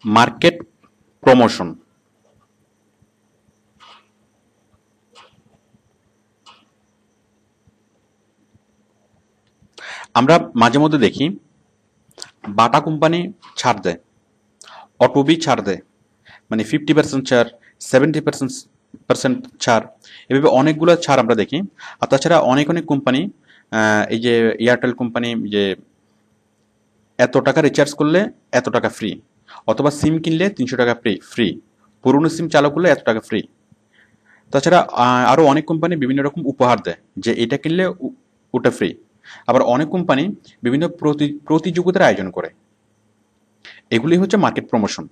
Market promotion. আমরা মাঝে মধ্যে দেখি বাটা কোম্পানি ছাড় দেয়, অটোবি ছাড় দেয়, মানে 50% ছাড়, 70% ছাড়, এভাবে অনেকগুলো ছাড় আমরা দেখি। আর তাছাড়া অনেক অনেক কোম্পানি, এই যে এয়ারটেল কোম্পানি, যে এত টাকা রিচার্জ করলে এত টাকা ফ্রি, অথবা সিম কিনলে 300 টাকা ফ্রি ফ্রি, পুরনো সিম চালু করলে এত টাকা ফ্রি। তাছাড়া আরো অনেক কোম্পানি বিভিন্ন রকম উপহার দেয়, যে এটা কিনলে ওটা ফ্রি। আবার অনেক কোম্পানি বিভিন্ন প্রতিযোগিতার আয়োজন করে। এগুলি হচ্ছে মার্কেট প্রমোশন।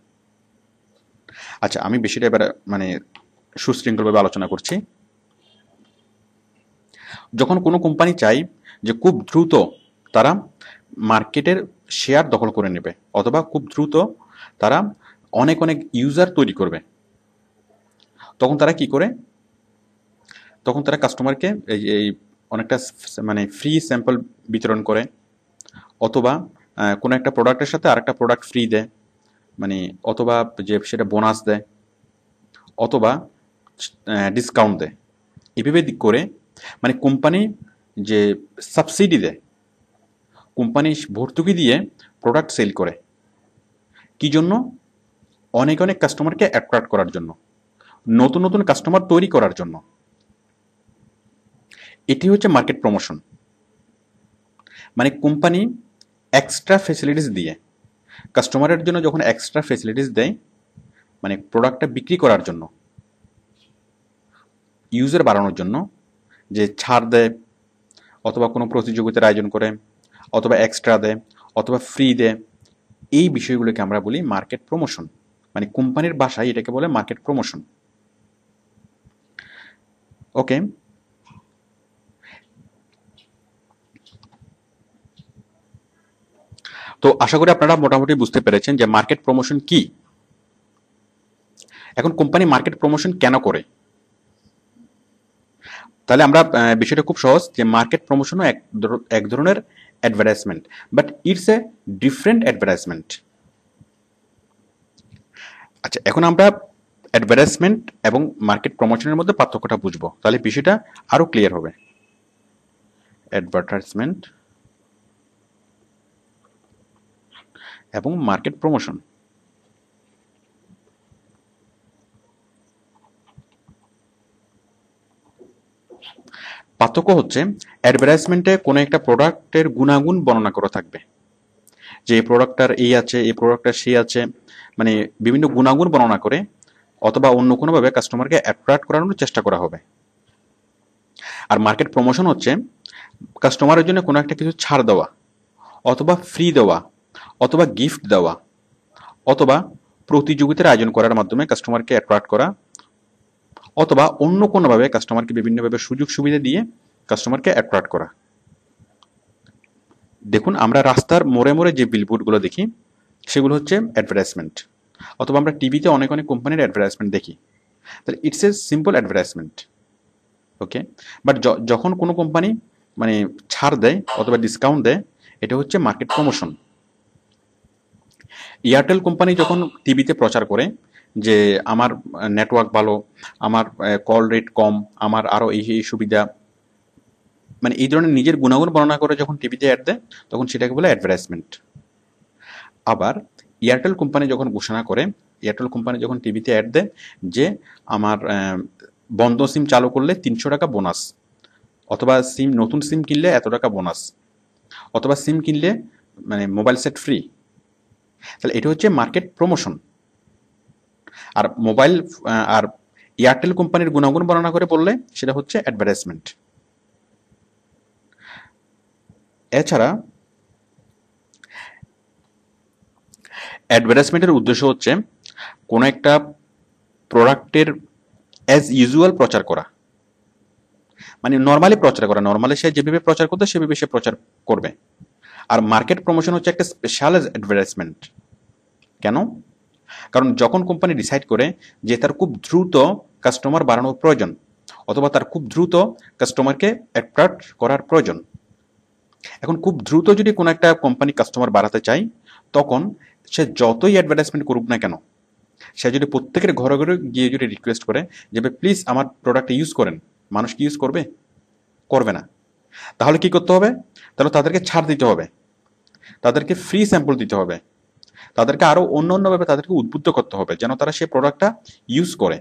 আচ্ছা, আমি বেশিটা এবার মানে সুশৃঙ্খলভাবে আলোচনা করছি। যখন কোনো কোম্পানি চাই যে খুব দ্রুত তারা মার্কেটের শেয়ার দখল করে নেবে, অথবা খুব দ্রুত তারা অনেক অনেক ইউজার তৈরি করবে, তখন তারা কি করে? তখন তারা কাস্টমারকে এই অনেকটা মানে ফ্রি স্যাম্পল বিতরণ করে, অথবা কোনো একটা প্রোডাক্টের সাথে আরেকটা প্রোডাক্ট ফ্রি দেয়, মানে অথবা যে সেটা বোনাস দেয়, অথবা ডিসকাউন্ট দেয়। এভাবে করে মানে কোম্পানি যে সাবসিডি দেয়, কোম্পানি ভর্তুকি দিয়ে প্রোডাক্ট সেল করে। কি জন্য? অনেক অনেক কাস্টমারকে অ্যাট্রাক্ট করার জন্য, নতুন নতুন কাস্টমার তৈরি করার জন্য। এটি হচ্ছে মার্কেট প্রমোশন। মানে কোম্পানি এক্সট্রা ফ্যাসিলিটিস দিয়ে, কাস্টমারের জন্য যখন এক্সট্রা ফ্যাসিলিটিস দেয়, মানে প্রোডাক্টটা বিক্রি করার জন্য, ইউজার বাড়ানোর জন্য, যে ছাড় দেয়, অথবা কোনো প্রতিযোগিতার আয়োজন করে, অথবা এক্সট্রা দেয়, অথবা ফ্রি দেয়, এই বিষয়গুলোকে আমরা বলি মার্কেট প্রমোশন। মানে কোম্পানির ভাষায় এটাকে বলে মার্কেট প্রমোশন। ওকে, তো আশা করি আপনারা মোটামুটি বুঝতে পেরেছেন যে মার্কেট প্রমোশন কি। এখন কোম্পানি মার্কেট প্রমোশন কেন করে? তাহলে আমরা বিষয়টা খুব সহজ, যে মার্কেট প্রমোশনও এক ধরনের advertisement, but it's a different advertisement. আচ্ছা, এখন আমরা অ্যাডভার্টাইজমেন্ট এবং মার্কেট প্রমোশনের মধ্যে পার্থক্যটা বুঝবো, তাহলে বিষয়টা আরো ক্লিয়ার হবে। অ্যাডভার্টাইজমেন্ট এবং মার্কেট প্রমোশন। পার্থক্য হচ্ছে, অ্যাডভার্টাইজমেন্টে কোনো একটা প্রোডাক্টের গুণাগুণ বর্ণনা করা থাকবে, যে এই প্রোডাক্টটার এই আছে, এই প্রোডাক্টটার সেই আছে, মানে বিভিন্ন গুণাগুণ বর্ণনা করে, অথবা অন্য কোনোভাবে কাস্টমারকে অ্যাট্রাক্ট করানোর চেষ্টা করা হবে। আর মার্কেট প্রমোশন হচ্ছে কাস্টমারের জন্য কোনো একটা কিছু ছাড় দেওয়া, অথবা ফ্রি দেওয়া, অথবা গিফট দেওয়া, অথবা প্রতিযোগিতার আয়োজন করার মাধ্যমে কাস্টমারকে অ্যাট্রাক্ট করা, অথবা অন্য কোনোভাবে কাস্টমারকে বিভিন্নভাবে সুযোগ সুবিধা দিয়ে কাস্টমারকে অ্যাট্রাক্ট করা। দেখুন, আমরা রাস্তার মোড়ে মোড়ে যে বিলবোর্ডগুলো দেখি, সেগুলো হচ্ছে অ্যাডভার্টাইজমেন্ট, অথবা আমরা টিভিতে অনেক অনেক কোম্পানির অ্যাডভার্টাইজমেন্ট দেখি। তাহলে it's a simple advertisement. Okay, but যখন কোনো কোম্পানি মানে ছাড় দেয় অথবা ডিসকাউন্ট দেয়, এটা হচ্ছে মার্কেট প্রমোশন। এয়ারটেল কোম্পানি যখন টিভিতে প্রচার করে যে আমার নেটওয়ার্ক ভালো, আমার কল রেট কম, আমার আরও এই এই সুবিধা, মানে এই ধরনের নিজের গুণাগুণ বর্ণনা করে যখন টিভিতে অ্যাড দেয়, তখন সেটাকে বলে অ্যাডভার্টাইজমেন্ট। আবার এয়ারটেল কোম্পানি যখন ঘোষণা করে, এয়ারটেল কোম্পানি যখন টিভিতে অ্যাড দেয় যে আমার বন্ধ সিম চালু করলে 300 টাকা বোনাস, অথবা নতুন সিম কিনলে এত টাকা বোনাস, অথবা সিম কিনলে মানে মোবাইল সেট ফ্রি, তাহলে এটা হচ্ছে মার্কেট প্রমোশন। আর আর এয়ারটেল কোম্পানির গুণাগুণ বর্ণনা করে বললে সেটা হচ্ছে অ্যাডভার্টাইজমেন্ট। এছাড়া অ্যাডভার্টাইজমেন্টের উদ্দেশ্য হচ্ছে কোনো একটা প্রোডাক্টের অ্যাজ ইউজুয়াল প্রচার করা, মানে নর্মালি প্রচার করা, নর্মালি সে যেভাবে প্রচার করতে সেভাবে সে প্রচার করবে। আর মার্কেট প্রমোশন হচ্ছে একটা স্পেশাল অ্যাডভার্টাইজমেন্ট। কেন? কারণ যখন কোম্পানি ডিসাইড করে যে তার খুব দ্রুত কাস্টমার বাড়ানোর প্রয়োজন, অথবা তার খুব দ্রুত কাস্টমারকে অ্যাট্রাক্ট করার প্রয়োজন, এখন খুব দ্রুত যদি কোনো একটা কোম্পানি কাস্টমার বাড়াতে চায়, তখন সে যতই অ্যাডভার্টাইজমেন্ট করুক না কেন, সে যদি প্রত্যেকের ঘরে ঘরে গিয়ে যদি রিকোয়েস্ট করে যে প্লিজ আমার প্রোডাক্ট ইউজ করেন, মানুষ কি ইউজ করবে? করবে না। তাহলে কি করতে হবে? তাহলে তাদেরকে ছাড় দিতে হবে, তাদেরকে ফ্রি স্যাম্পল দিতে হবে, তাদেরকে আরো অন্য অন্যভাবে তাদেরকে উদ্বুদ্ধ করতে হবে যেন তারা সেই প্রোডাক্টটা ইউজ করে।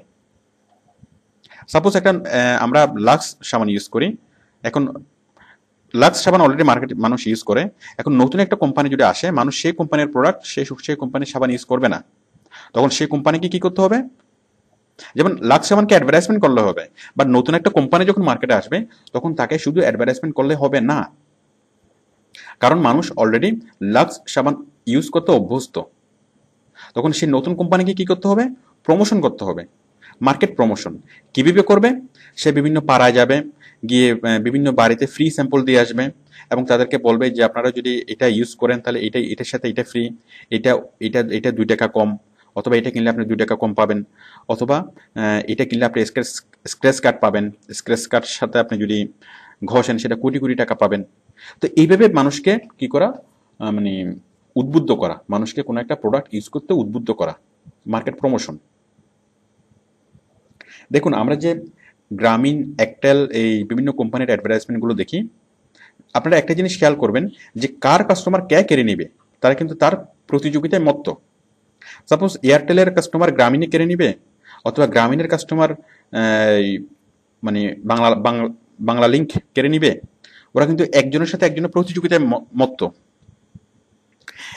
সাপোজ একটা আমরা লাক্স সাবান ইউজ করি, এখন লাক্স সাবান অলরেডি মার্কেটে মানুষ ইউজ করে, এখন নতুন একটা কোম্পানি যদি আসে, মানুষ সেই কোম্পানির প্রোডাক্ট সেই কোম্পানির সাবান ইউজ করবে না। তখন সেই কোম্পানিকে কি করতে হবে? যেমন লাক্স সাবানকে অ্যাডভার্টাইজমেন্ট করলে হবে, বাট নতুন একটা কোম্পানি যখন মার্কেটে আসবে তখন তাকে শুধু অ্যাডভার্টাইজমেন্ট করলে হবে না, কারণ মানুষ অলরেডি লাক্স সাবান ইউজ করতে অভ্যস্ত। তখন সেই নতুন কোম্পানিকে কি করতে হবে? প্রমোশন করতে হবে। মার্কেট প্রমোশন কিভাবে করবে? সে বিভিন্ন পাড়ায় যাবে, গিয়ে বিভিন্ন বাড়িতে ফ্রি স্যাম্পল দিয়ে আসবে এবং তাদেরকে বলবে যে আপনারা যদি এটা ইউজ করেন তাহলে এটার সাথে এটা ফ্রি, এটা এটা এটা 2 টাকা কম, অথবা এটা কিনলে আপনি 2 টাকা কম পাবেন, অথবা এটা কিনলে আপনি স্ক্র্যাচ কার্ড পাবেন, স্ক্র্যাচ কার্ডের সাথে আপনি যদি ঘষেন সেটা কোটি কোটি টাকা পাবেন। তো এইভাবে মানুষকে কি করা, মানে উদ্বুদ্ধ করা, মানুষকে কোনো একটা প্রোডাক্ট ইউজ করতে উদ্বুদ্ধ করা, মার্কেট প্রমোশন। দেখুন আমরা যে গ্রামীণ, একটেল, এই বিভিন্ন কোম্পানির অ্যাডভার্টাইজমেন্টগুলো দেখি, আপনারা একটা জিনিস খেয়াল করবেন যে কার কাস্টমার কে কেড়ে নেবে, তারা কিন্তু তার প্রতিযোগিতায় মত্ত। সাপোজ এয়ারটেলের কাস্টমার গ্রামীণে কেড়ে নিবে, অথবা গ্রামীণের কাস্টমার মানে বাংলা বাংলা বাংলা লিঙ্ক কেড়ে নিবে, ওরা কিন্তু একজনের সাথে একজনের প্রতিযোগিতায় মত্ত।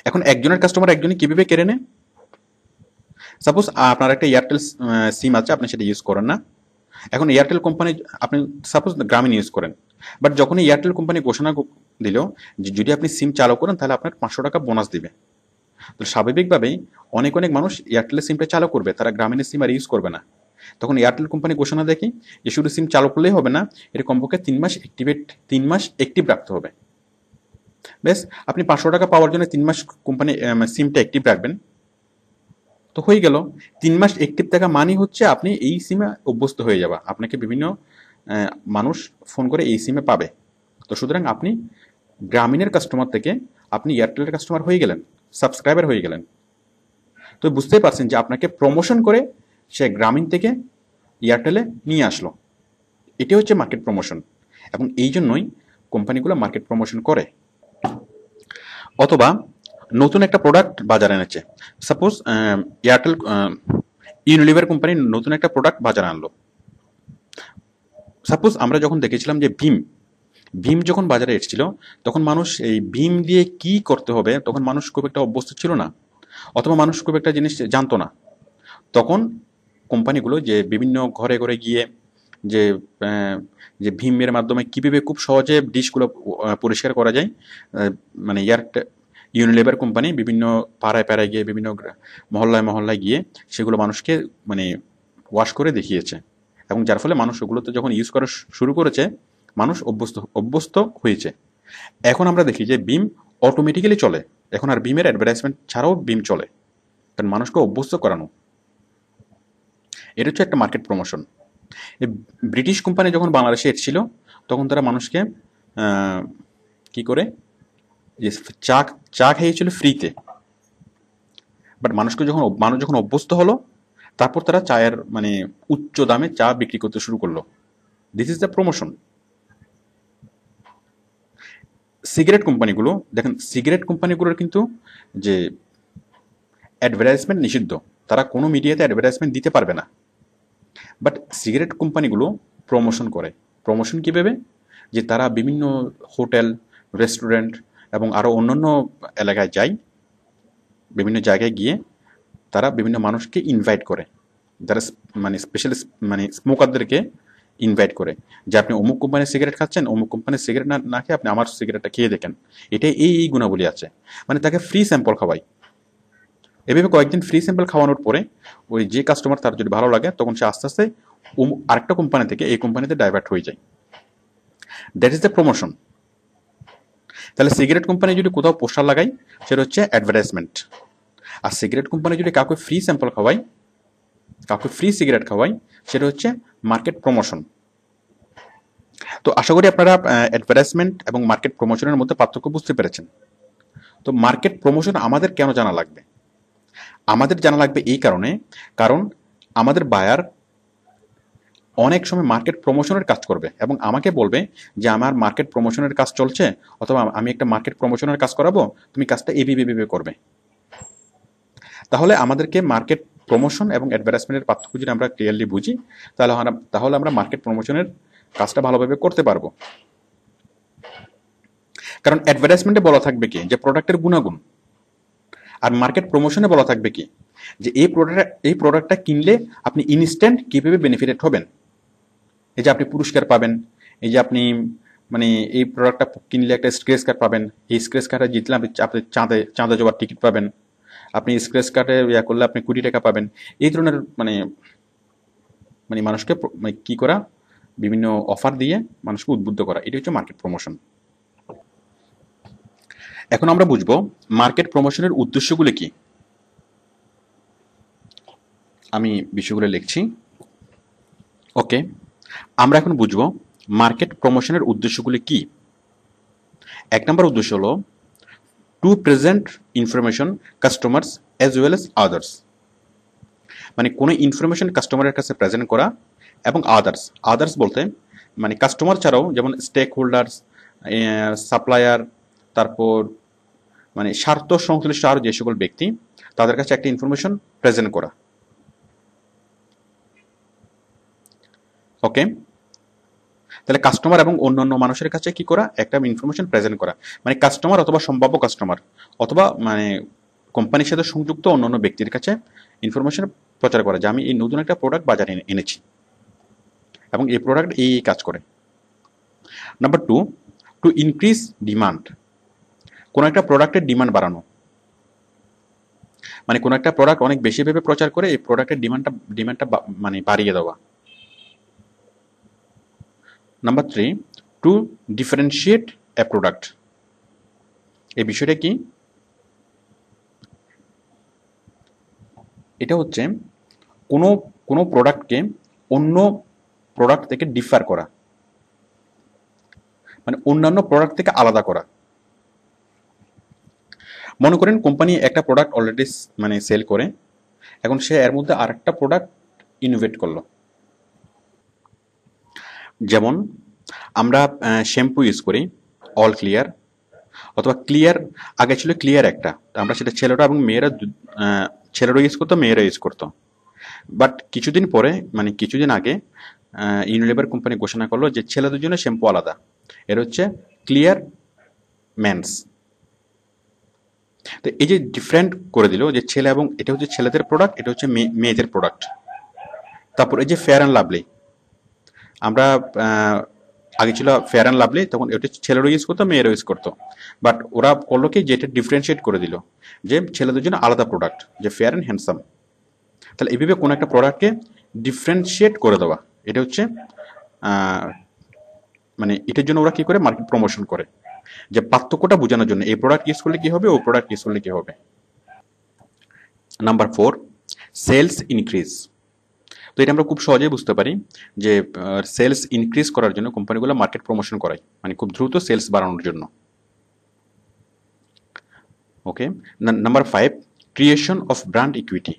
এখন একজনের কাস্টমার একজনই কিভাবে কেড়ে নেয়? সাপোজ আপনার একটা এয়ারটেল সিম আছে, আপনি সেটা ইউজ করেন না, এখন এয়ারটেল কোম্পানি, আপনি সাপোজ গ্রামীণ ইউজ করেন, বাট যখন এয়ারটেল কোম্পানি ঘোষণা দিল যে যদি আপনি সিম চালু করেন তাহলে আপনার 500 টাকা বোনাস দিবে, তো স্বাভাবিকভাবেই অনেক অনেক মানুষ এয়ারটেলের সিমটা চালু করবে, তারা গ্রামীণের সিম আর ইউজ করবে না। তখন এয়ারটেল কোম্পানি ঘোষণা দেখি যে শুধু সিম চালু করলেই হবে না, এটা কমপক্ষে 3 মাস অ্যাক্টিভ রাখতে হবে। বেশ, আপনি 500 টাকা পাওয়ার জন্য 3 মাস কোম্পানি সিমটা অ্যাক্টিভ রাখবেন, তো হয়ে গেল। 3 মাস অ্যাক্টিভ থাকা মানে হচ্ছে আপনি এই সিমে অভ্যস্ত হয়ে যাবা, আপনাকে বিভিন্ন মানুষ ফোন করে এই সিমে পাবে। তো সুতরাং আপনি গ্রামীণের কাস্টমার থেকে আপনি এয়ারটেলের কাস্টমার হয়ে গেলেন, সাবস্ক্রাইবার হয়ে গেলেন। তো বুঝতেই পারছেন যে আপনাকে প্রমোশন করে সে গ্রামীণ থেকে এয়ারটেলে নিয়ে আসলো। এটি হচ্ছে মার্কেট প্রমোশন, এবং এই জন্যই কোম্পানিগুলো মার্কেট প্রমোশন করে। অথবা নতুন একটা প্রোডাক্ট বাজারে এনেছে, সাপোজ এয়ারটেল ইউনিলিভার কোম্পানি নতুন একটা প্রোডাক্ট বাজারে আনলো। সাপোজ আমরা যখন দেখেছিলাম যে ভীম যখন বাজারে এসেছিল, তখন মানুষ এই ভীম দিয়ে কি করতে হবে তখন মানুষ খুব একটা অভ্যস্ত ছিল না, অথবা মানুষ খুব একটা জিনিস জানতো না। তখন কোম্পানিগুলো যে বিভিন্ন ঘরে ঘরে গিয়ে যে যে ভীমের মাধ্যমে কীভাবে খুব সহজে ডিশগুলো পরিষ্কার করা যায়, মানে ইউনিলিভার কোম্পানি বিভিন্ন পাড়ায় পাড়ায় গিয়ে বিভিন্ন মহল্লায় মহল্লায় গিয়ে সেগুলো মানুষকে মানে ওয়াশ করে দেখিয়েছে, এবং যার ফলে মানুষ ওগুলোতে যখন ইউজ করা শুরু করেছে মানুষ অভ্যস্ত হয়েছে। এখন আমরা দেখি যে ভীম অটোমেটিক্যালি চলে, এখন আর ভীমের অ্যাডভার্টাইজমেন্ট ছাড়াও ভীম চলে, কারণ মানুষকে অভ্যস্ত করানো। এটা হচ্ছে একটা মার্কেট প্রমোশন। এই ব্রিটিশ কোম্পানি যখন বাংলাদেশে এসেছিল তখন তারা মানুষকে কি করে যে চা খাইয়েছিল ফ্রিতে, বাট মানুষ যখন অভ্যস্ত হলো তারপর তারা চায়ের মানে উচ্চ দামে চা বিক্রি করতে শুরু করলো। This is the promotion. Cigarette কোম্পানিগুলো দেখেন, সিগারেট কোম্পানিগুলোর কিন্তু যে অ্যাডভার্টাইজমেন্ট নিষিদ্ধ, তারা কোনো মিডিয়াতে অ্যাডভার্টাইজমেন্ট দিতে পারবে না, বাট সিগারেট কোম্পানিগুলো প্রমোশন করে। প্রমোশন কীভাবে? যে তারা বিভিন্ন হোটেল, রেস্টুরেন্ট এবং আরও অন্যান্য এলাকায় যায়, বিভিন্ন জায়গায় গিয়ে তারা বিভিন্ন মানুষকে ইনভাইট করে, যারা মানে স্পেশালি মানে স্মোকারদেরকে ইনভাইট করে যে আপনি অমুক কোম্পানির সিগারেট খাচ্ছেন, অমুক কোম্পানির সিগারেট না খেয়ে আপনি আমার সিগারেটটা খেয়ে দেখেন, এটাই এই গুণাবলী আছে, মানে তাকে ফ্রি স্যাম্পল খাওয়াই। এভাবে কয়েকদিন ফ্রি স্যাম্পল খাওয়ানোর পরে ওই যে কাস্টমার তার যদি ভালো লাগে তখন সে আস্তে আস্তে আরেকটা কোম্পানি থেকে এই কোম্পানিতে ডাইভার্ট হয়ে যায়। That is the promotion. তাহলে সিগারেট কোম্পানি যদি কোথাও পোস্টার লাগাই সেটা হচ্ছে অ্যাডভার্টাইজমেন্ট, আর সিগারেট কোম্পানি যদি কাউকে ফ্রি স্যাম্পল খাওয়াই, কাউকে ফ্রি সিগারেট খাওয়াই, সেটা হচ্ছে মার্কেট প্রমোশন। তো আশা করি আপনারা অ্যাডভার্টাইজমেন্ট এবং মার্কেট প্রমোশনের মধ্যে পার্থক্য বুঝতে পেরেছেন। তো মার্কেট প্রমোশন আমাদের কেন জানা লাগবে? আমাদের জানা লাগবে এই কারণে, কারণ আমাদের বায়ার অনেক সময় মার্কেট প্রমোশনের কাজ করবে এবং আমাকে বলবে যে আমার মার্কেট প্রমোশনের কাজ চলছে, অথবা আমি একটা মার্কেট প্রমোশনের কাজ করাবো, তুমি কাজটা এভাবে করবে। তাহলে আমাদেরকে মার্কেট প্রমোশন এবং অ্যাডভার্টাইজমেন্টের পার্থক্য যদি আমরা ক্লিয়ারলি বুঝি, তাহলে আমরা মার্কেট প্রমোশনের কাজটা ভালোভাবে করতে পারবো। কারণ অ্যাডভার্টাইজমেন্টে বলা থাকবে কি যে প্রোডাক্টের গুণাগুণ, আর মার্কেট প্রমোশনে বলা থাকবে কি যে এই প্রোডাক্টটা কিনলে আপনি ইনস্ট্যান্ট কিভাবে বেনিফিটেড হবেন। এই যে আপনি পুরস্কার পাবেন, এই যে আপনি মানে এই প্রোডাক্টটা কিনলে একটা স্ক্র্যাচ কার্ড পাবেন, এই স্ক্র্যাচ কার্ডে জিতলে আপনি চাঁদে যাওয়ার টিকিট পাবেন, আপনি স্ক্র্যাচ কার্ডে করলে আপনি কোটি টাকা পাবেন। এই ধরনের মানে মানে মানুষকে কি করা, বিভিন্ন অফার দিয়ে মানুষকে উদ্বুদ্ধ করা, এটি হচ্ছে মার্কেট প্রমোশন। এখন আমরা বুঝবো মার্কেট প্রমোশনের উদ্দেশ্যগুলো কি। আমি বিষয়গুলো লিখছি। ওকে, আমরা এখন বুঝবো মার্কেট প্রমোশনের উদ্দেশ্যগুলি কি। 1 নম্বর উদ্দেশ্য হলো to present information customers as well as others, মানে কোনো ইনফরমেশন কাস্টমারের কাছে প্রেজেন্ট করা, এবং আদার্স বলতে মানে কাস্টমার ছাড়াও যেমন স্টেক হোল্ডার্স, সাপ্লায়ার, তারপর মানে স্বার্থ সংশ্লিষ্ট আরও যে সকল ব্যক্তি, তাদের কাছে একটা ইনফরমেশন প্রেজেন্ট করা। ওকে, তাহলে কাস্টমার এবং অন্যান্য মানুষের কাছে কি করা, একটা ইনফরমেশন প্রেজেন্ট করা, মানে কাস্টমার অথবা সম্ভাব্য কাস্টমার অথবা মানে কোম্পানির সাথে সংযুক্ত অন্যান্য ব্যক্তির কাছে ইনফরমেশন প্রচার করা যে আমি এই নতুন একটা প্রোডাক্ট বাজারে এনেছি এবং এই প্রোডাক্ট এই কাজ করে। নাম্বার 2, টু ইনক্রিজ ডিমান্ড, কোনো একটা প্রোডাক্টের ডিমান্ড বাড়ানো, মানে কোনো একটা প্রোডাক্ট অনেক বেশি ভেবে প্রচার করে এই প্রোডাক্টের ডিমান্ডটা মানে বাড়িয়ে দেওয়া। নাম্বার 3, টু ডিফারেন্সিয়েট এ প্রোডাক্ট, এই বিষয়টা কি, এটা হচ্ছে কোনো প্রোডাক্টকে অন্য প্রোডাক্ট থেকে ডিফার করা, মানে অন্যান্য প্রোডাক্ট থেকে আলাদা করা। মনে করেন কোম্পানি একটা প্রোডাক্ট অলরেডি মানে সেল করে, এখন সে এর মধ্যে আরেকটা প্রোডাক্ট ইনোভেট করলো। যেমন আমরা শ্যাম্পু ইউজ করি অল ক্লিয়ার, অথবা ক্লিয়ার, আগে ছিল ক্লিয়ার একটা, আমরা সেটা ছেলেরা এবং মেয়েরা ছেলেরা ইউজ করতো, মেয়েরা ইউজ করতো। বাট কিছুদিন পরে মানে কিছুদিন আগে ইউনিলিভার কোম্পানি ঘোষণা করলো যে ছেলেদের জন্য শ্যাম্পু আলাদা, এর হচ্ছে ক্লিয়ার মেন্স। তো এই যে ডিফারেন্ট করে দিল যে ছেলে, এবং এটা হচ্ছে ছেলেদের প্রোডাক্ট, এটা হচ্ছে মেয়েদের প্রোডাক্ট। তারপর এই যে ফেয়ার অ্যান্ড লাভলি, আমরা আগে ছিল ফেয়ার অ্যান্ড লাভলি, তখন এটা ছেলেরও ইউজ করতো, মেয়েরও ইউজ করতো। বাট ওরা করলো কি, যেটা ডিফারেন্সিয়েট করে দিল যে ছেলেদের জন্য আলাদা প্রোডাক্ট, যে ফেয়ার অ্যান্ড হ্যান্ডসাম। তাহলে এইভাবে কোনো একটা প্রোডাক্টকে ডিফারেন্সিয়েট করে দেওয়া, এটা হচ্ছে মানে এটার জন্য ওরা কি করে, মার্কেট প্রমোশন করে, যে পার্থক্যটা বোঝানোর জন্য এই প্রোডাক্ট ইউজ করলে কি হবে, ও প্রোডাক্ট ইউজ করলে কি হবে। Number 4, sales increase. তো এটা আমরা খুব সহজেই বুঝতে পারি যে সেলস ইনক্রিজ করার জন্য কোম্পানিগুলো মার্কেট প্রমোশন করায়, মানে খুব দ্রুত সেলস বাড়ানোর জন্য। Okay, number 5, creation of brand equity,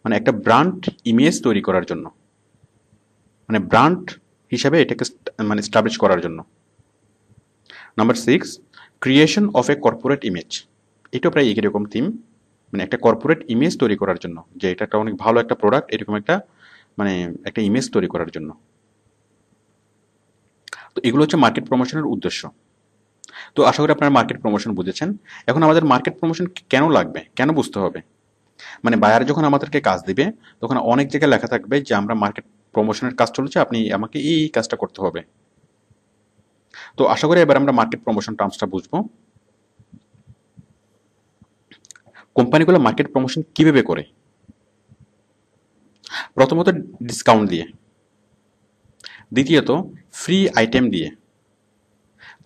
মানে একটা ব্র্যান্ড ইমেজ তৈরি করার জন্য, মানে ব্র্যান্ড হিসাবে এটাকে মানে স্টাবলিশ করার জন্য। Number 6, creation of A corporate image, এটা প্রায় একই রকম থিম, মানে একটা কর্পোরেট ইমেজ তৈরি করার জন্য, যে এটা একটা অনেক ভালো একটা প্রোডাক্ট, এরকম একটা মানে একটা ইমেজ তৈরি করার জন্য। তো এগুলো হচ্ছে মার্কেট প্রমোশনের উদ্দেশ্য। তো আশা করি আপনারা মার্কেট প্রমোশন বুঝেছেন। এখন আমাদের মার্কেট প্রমোশন কেন লাগবে, কেন বুঝতে হবে, মানে বায়ার যখন আমাদেরকে কাজ দিবে তখন অনেক জায়গায় লেখা থাকবে যে আমরা মার্কেট প্রমোশনের কাজ চলছে, আপনি আমাকে এই কাজটা করতে হবে। তো আশা করি এবার আমরা মার্কেট প্রমোশন টার্মসটা বুঝবো। কোম্পানিগুলো মার্কেট প্রমোশন কিভাবে করে? প্রথমত ডিসকাউন্ট দিয়ে, দ্বিতীয়ত ফ্রি আইটেম দিয়ে,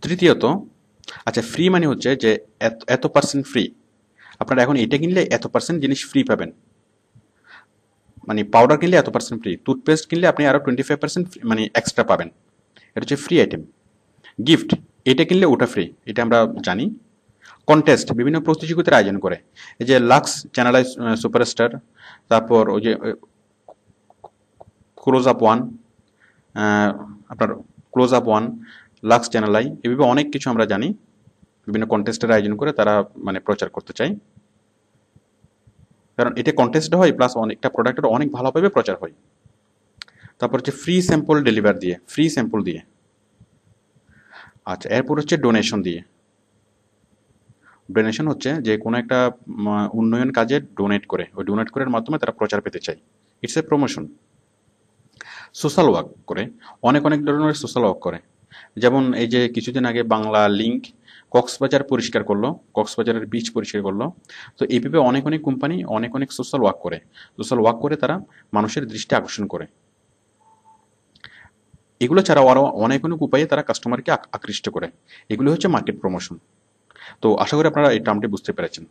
তৃতীয়ত আচ্ছা ফ্রি মানে হচ্ছে যে এত পার্সেন্ট ফ্রি, আপনারা এখন এটা কিনলে এত পার্সেন্ট জিনিস ফ্রি পাবেন, মানে পাউডার কিনলে এত পার্সেন্ট ফ্রি, টুথপেস্ট কিনলে আপনি আরও 25% মানে এক্সট্রা পাবেন, এটা হচ্ছে ফ্রি আইটেম। গিফট, এটা কিনলে ওটা ফ্রি, এটা আমরা জানি। কন্টেস্ট, বিভিন্ন প্রতিযোগিতার আয়োজন করে। এই যে লাক্স চ্যানেলাই সুপারস্টার, তারপর ওই যে ক্লোজ আপ ওয়ান, আপনার ক্লোজ আপ ওয়ান, লাক্স চ্যানেলাই, এভাবে অনেক কিছু আমরা জানি। বিভিন্ন কন্টেস্টের আয়োজন করে তারা মানে প্রচার করতে চায়, কারণ এটা কন্টেস্ট হয় প্লাস অনেকটা প্রোডাক্টের অনেক ভালোভাবে প্রচার হয়। তারপর হচ্ছে ফ্রি স্যাম্পল ডেলিভার দিয়ে, ফ্রি স্যাম্পল দিয়ে। আচ্ছা, এরপর হচ্ছে ডোনেশন দিয়ে। ডোনেশন হচ্ছে যে কোনো একটা উন্নয়ন কাজে ডোনেট করে, ওই ডোনেট করার মাধ্যমে তারা প্রচার পেতে চায়। It's a promotion. Social work করে, অনেক অনেক ধরনের সোশ্যাল ওয়ার্ক করে। যেমন এই যে কিছুদিন আগে বাংলা লিংক কক্সবাজার পরিষ্কার করলো, কক্সবাজারের বিচ পরিষ্কার করলো। তো এইভাবে অনেক অনেক কোম্পানি অনেক অনেক সোশ্যাল ওয়ার্ক করে। সোশ্যাল ওয়ার্ক করে তারা মানুষের দৃষ্টি আকর্ষণ করে। এগুলো ছাড়াও আরও অনেক অনেক উপায়ে তারা কাস্টমারকে আকৃষ্ট করে। এগুলো হচ্ছে মার্কেট প্রমোশন। তো আশা করি আপনারা এই টার্মটি বুঝতে পেরেছেন।